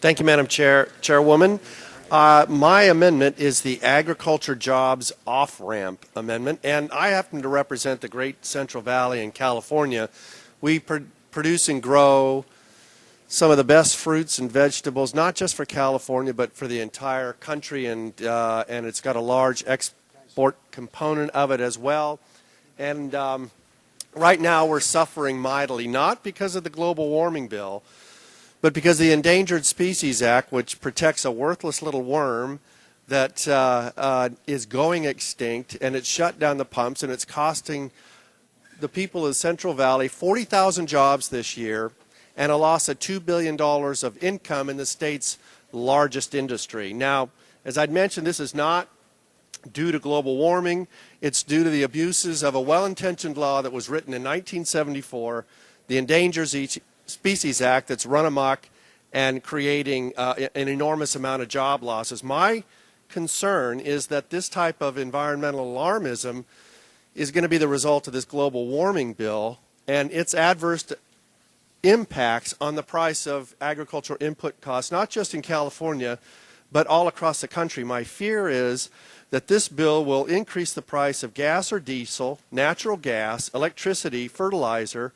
Thank you, Madam Chairwoman. My amendment is the Agriculture Jobs Off-Ramp Amendment, and I happen to represent the Great Central Valley in California. We produce and grow some of the best fruits and vegetables, not just for California, but for the entire country, and it's got a large export component of it as well. And right now we're suffering mightily, not because of the global warming bill, but because the Endangered Species Act, which protects a worthless little worm that is going extinct, and it's shut down the pumps, and it's costing the people of the Central Valley 40,000 jobs this year and a loss of $2 billion of income in the state's largest industry. Now, as I'd mentioned, this is not due to global warming. It's due to the abuses of a well-intentioned law that was written in 1974, the Endangered Species Act, that's run amok and creating an enormous amount of job losses. My concern is that this type of environmental alarmism is going to be the result of this global warming bill and its adverse impacts on the price of agricultural input costs, not just in California, but all across the country. My fear is that this bill will increase the price of gas or diesel, natural gas, electricity, fertilizer,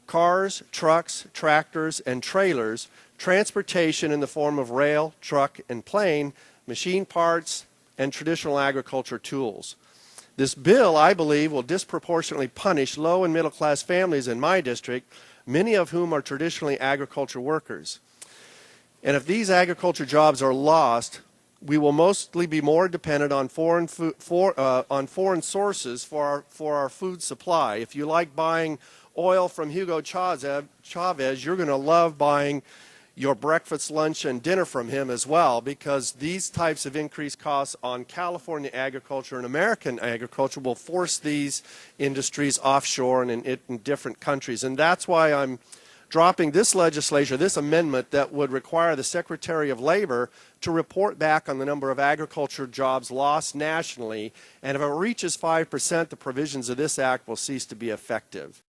cars, trucks, tractors, and trailers, transportation in the form of rail, truck, and plane, machine parts, and traditional agriculture tools. This bill, I believe, will disproportionately punish low and middle class families in my district, many of whom are traditionally agriculture workers. And if these agriculture jobs are lost, we will mostly be more dependent on foreign sources for our food supply. If you like buying oil from Hugo Chavez, you're going to love buying your breakfast, lunch, and dinner from him as well, because these types of increased costs on California agriculture and American agriculture will force these industries offshore and in different countries. And that's why I'm dropping this legislation, this amendment that would require the Secretary of Labor to report back on the number of agriculture jobs lost nationally. And if it reaches 5%, the provisions of this act will cease to be effective.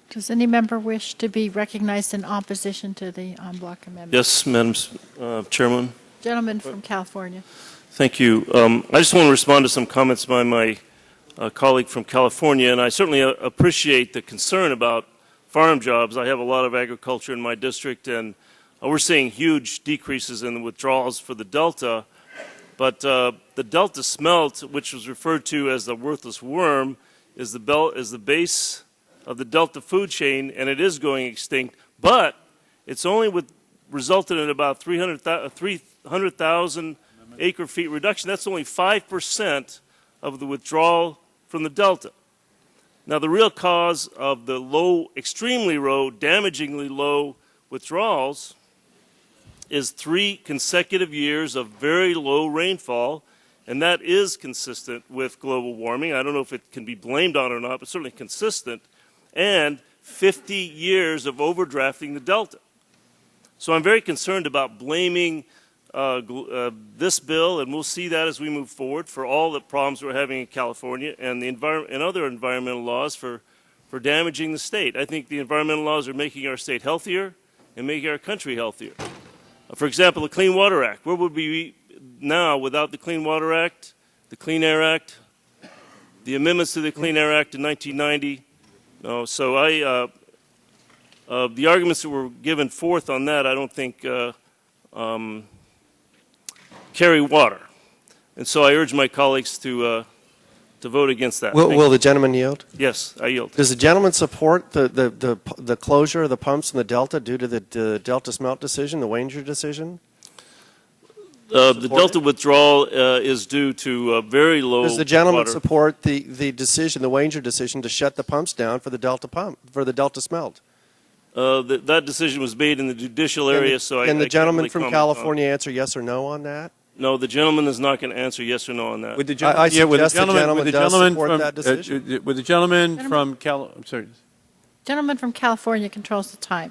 Does any member wish to be recognized in opposition to the en bloc amendment? Yes, Madam Chairman. Gentleman from California. Thank you. I just want to respond to some comments by my colleague from California, and I certainly appreciate the concern about farm jobs. I have a lot of agriculture in my district, and we're seeing huge decreases in the withdrawals for the Delta. But the Delta smelt, which was referred to as the worthless worm, is the base of the Delta food chain, and it is going extinct, but it's only resulted in about 300,000 acre-feet reduction. That's only 5% of the withdrawal from the Delta. Now, the real cause of the low, extremely low, damagingly low withdrawals is 3 consecutive years of very low rainfall, and that is consistent with global warming. I don't know if it can be blamed on it or not, but certainly consistent. And 50 years of overdrafting the Delta. So I'm very concerned about blaming this bill, and we'll see that as we move forward, for all the problems we're having in California and and other environmental laws for damaging the state. I think the environmental laws are making our state healthier and making our country healthier. For example, the Clean Water Act. Where would we be now without the Clean Water Act, the Clean Air Act, the amendments to the Clean Air Act in 1990? No, so the arguments that were given forth on that, I don't think carry water, and so I urge my colleagues to vote against that. Will the gentleman yield? Yes, I yield. Does the gentleman support the closure of the pumps in the Delta due to the Delta smelt decision, the Wanger decision? The Delta withdrawal is due to very low water. Does the gentleman support the decision, the Wanger decision, to shut the pumps down for the Delta smelt? That decision was made in the judicial area, so I can't Can the gentleman really from California answer yes or no on that? No, the gentleman is not going to answer yes or no on that. Would the gentleman support that decision? Would the gentleman from I'm sorry. Gentleman from California controls the time.